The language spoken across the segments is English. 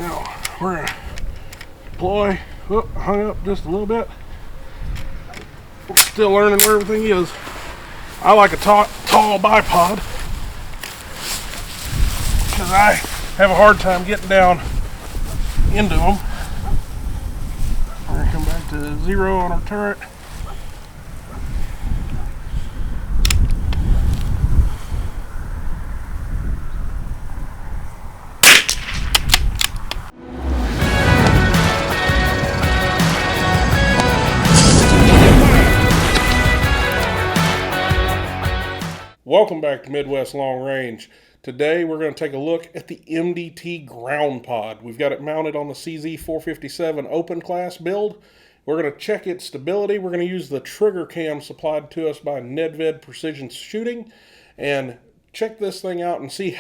Now, we're going to deploy. Oh, hung up just a little bit. Still learning where everything is. I like a tall bipod because I have a hard time getting down into them. We're going to come back to 0 on our turret. Welcome back to Midwest Long Range. Today we're going to take a look at the MDT Grnd Pod. We've got it mounted on the CZ457 open class build. We're going to check its stability. We're going to use the trigger cam supplied to us by MDT Precision Shooting and check this thing out and see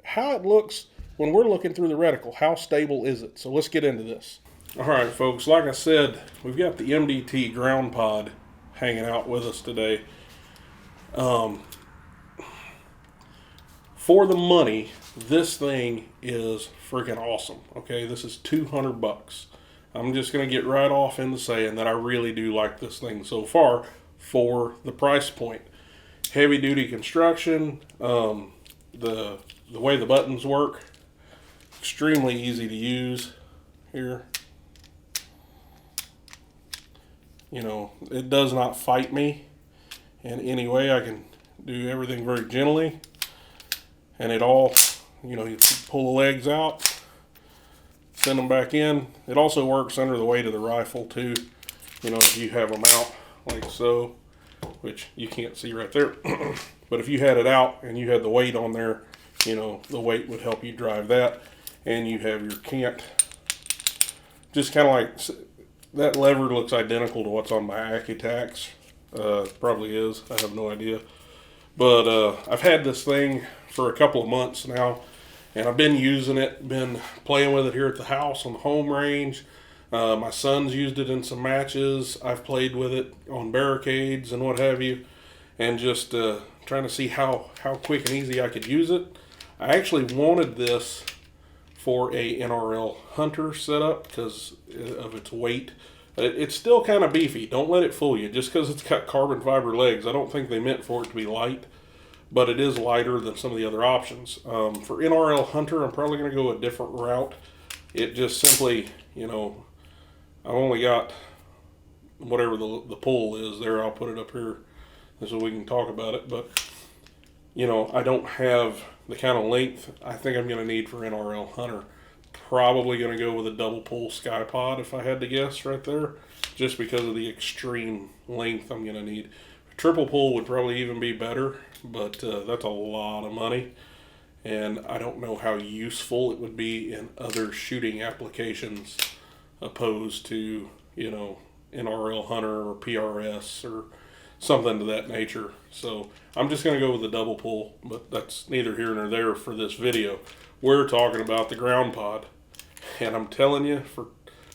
how it looks when we're looking through the reticle. How stable is it? So let's get into this. All right, folks, like I said, we've got the MDT Grnd Pod hanging out with us today. For the money, this thing is freaking awesome. Okay, this is $200. I'm just going to get right off into saying that I really do like this thing so far for the price point. Heavy duty construction, the way the buttons work, extremely easy to use here. You know, it does not fight me in any way. I can do everything very gently. And it all, you know, you pull the legs out, send them back in. It also works under the weight of the rifle too. You know, if you have them out like so, which you can't see right there. But if you had it out and you had the weight on there, you know, the weight would help you drive that. And you have your cant. Just kind of like, that lever looks identical to what's on my Accutax. Probably is, I have no idea. But I've had this thing for a couple of months now, and I've been using it, been playing with it here at the house on the home range. My son's used it in some matches. I've played with it on barricades and what have you, and just trying to see how quick and easy I could use it. I actually wanted this for a NRL Hunter setup because of its weight. It's still kind of beefy. Don't let it fool you. Just because it's got carbon fiber legs, I don't think they meant for it to be light. But it is lighter than some of the other options. For NRL Hunter, I'm probably going to go a different route. It just simply, you know, I've only got whatever the pull is there. I'll put it up here so we can talk about it. But, you know, I don't have the kind of length I think I'm going to need for NRL Hunter. Probably going to go with a double pull SkyPod if I had to guess right there, just because of the extreme length I'm going to need. Triple pull would probably even be better, but that's a lot of money, and I don't know how useful it would be in other shooting applications opposed to, you know, NRL Hunter or PRS or something to that nature. So I'm just going to go with the double pull, but that's neither here nor there for this video. We're talking about the Grnd Pod, and I'm telling you, for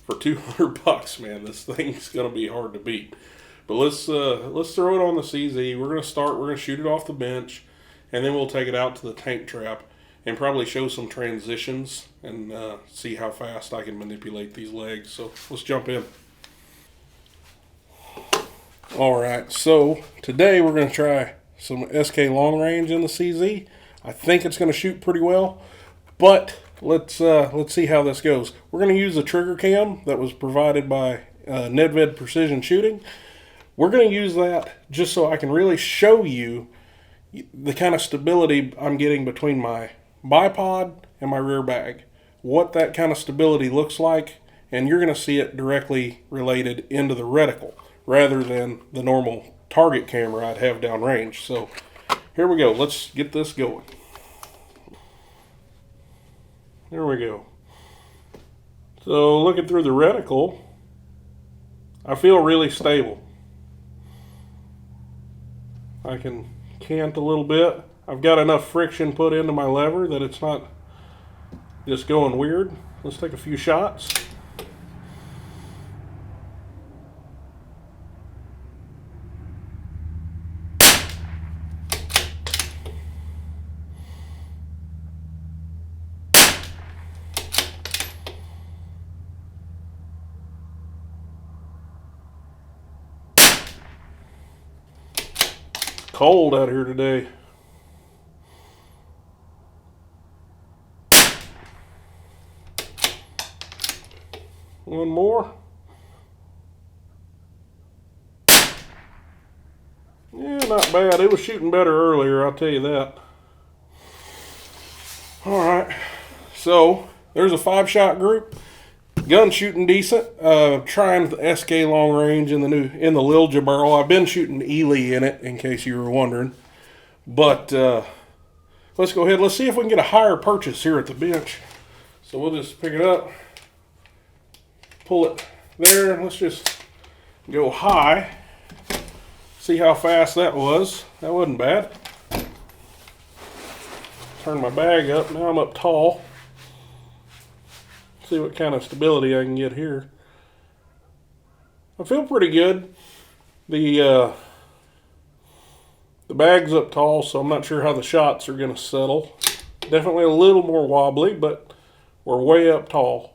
$200, man, this thing's going to be hard to beat. But let's throw it on the CZ. We're going to shoot it off the bench, and then we'll take it out to the tank trap and probably show some transitions and see how fast I can manipulate these legs. So let's jump in. All right, so today we're going to try some SK long range in the CZ. I think it's going to shoot pretty well, but let's see how this goes. We're going to use a trigger cam that was provided by MDT Precision Shooting. We're going to use that just so I can really show you the kind of stability I'm getting between my bipod and my rear bag. What that kind of stability looks like, and you're going to see it directly related into the reticle rather than the normal target camera I'd have downrange. So here we go. Let's get this going. There we go. So looking through the reticle, I feel really stable. I can cant a little bit. I've got enough friction put into my lever that it's not just going weird. Let's take a few shots. cold out here today. One more. Yeah, not bad. It was shooting better earlier, I'll tell you that. Alright, so there's a 5-shot group. Gun shooting decent. Trying the SK long range in the Lilja barrel. I've been shooting Ely in it, in case you were wondering. But let's go ahead. Let's see if we can get a higher purchase here at the bench. So we'll just pick it up, pull it there, and let's just go high. See how fast that was. That wasn't bad. Turn my bag up. Now I'm up tall. See what kind of stability I can get here. I feel pretty good. The bag's up tall, so I'm not sure how the shots are going to settle. Definitely a little more wobbly, but we're way up tall.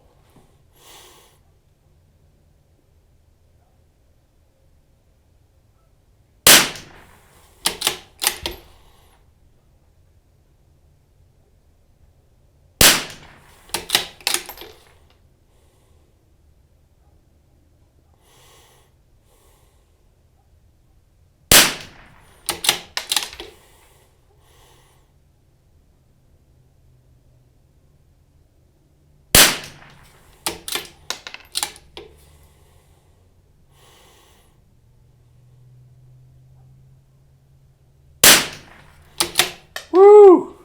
Woo!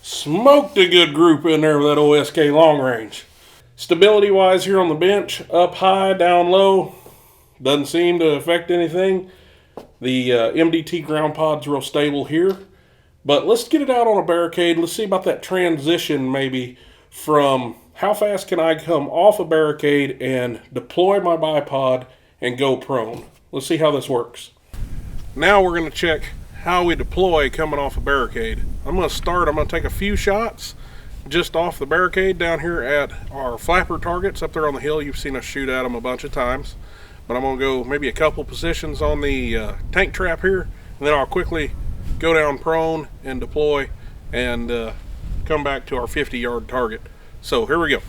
Smoked a good group in there with that OSK long range. Stability wise here on the bench, up high, down low, doesn't seem to affect anything. The MDT Grnd Pod's real stable here. But let's get it out on a barricade. Let's see about that transition maybe from how fast can I come off a barricade and deploy my bipod and go prone. Let's see how this works. Now we're going to check how we deploy coming off a barricade. I'm going to take a few shots just off the barricade down here at our flapper targets up there on the hill. You've seen us shoot at them a bunch of times. But I'm going to go maybe a couple positions on the tank trap here, and then I'll quickly go down prone and deploy and come back to our 50-yard target. So here we go.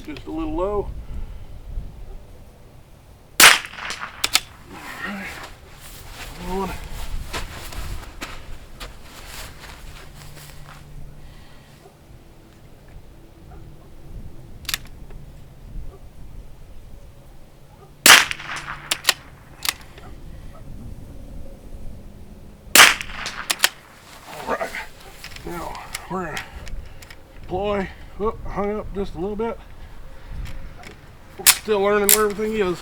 Just a little low. Alright. On. Alright. Now we're gonna deploy. Oh, hung up just a little bit. Still learning where everything is.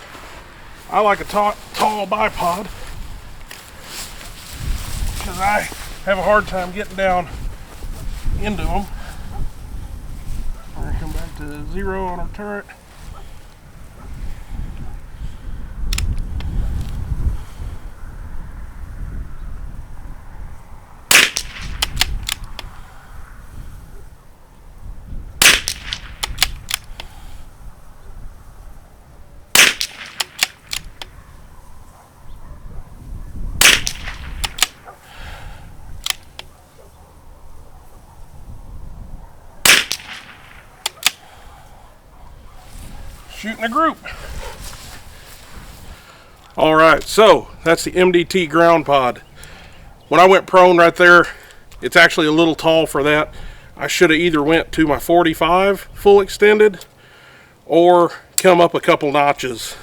I like a tall bipod because I have a hard time getting down into them. We're going to come back to 0 on our turret. Shooting a group. All right, so that's the MDT Grnd Pod. When I went prone right there, it's actually a little tall for that. I should have either went to my 45 full extended or come up a couple notches.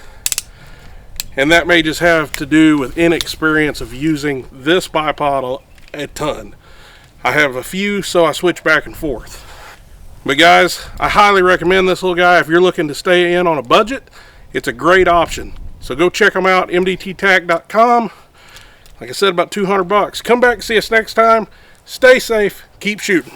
And that may just have to do with inexperience of using this bipod a ton. I have a few, so I switch back and forth. But guys, I highly recommend this little guy. If you're looking to stay in on a budget, it's a great option. So go check them out, mdttag.com. Like I said, about $200. Come back and see us next time. Stay safe, keep shooting.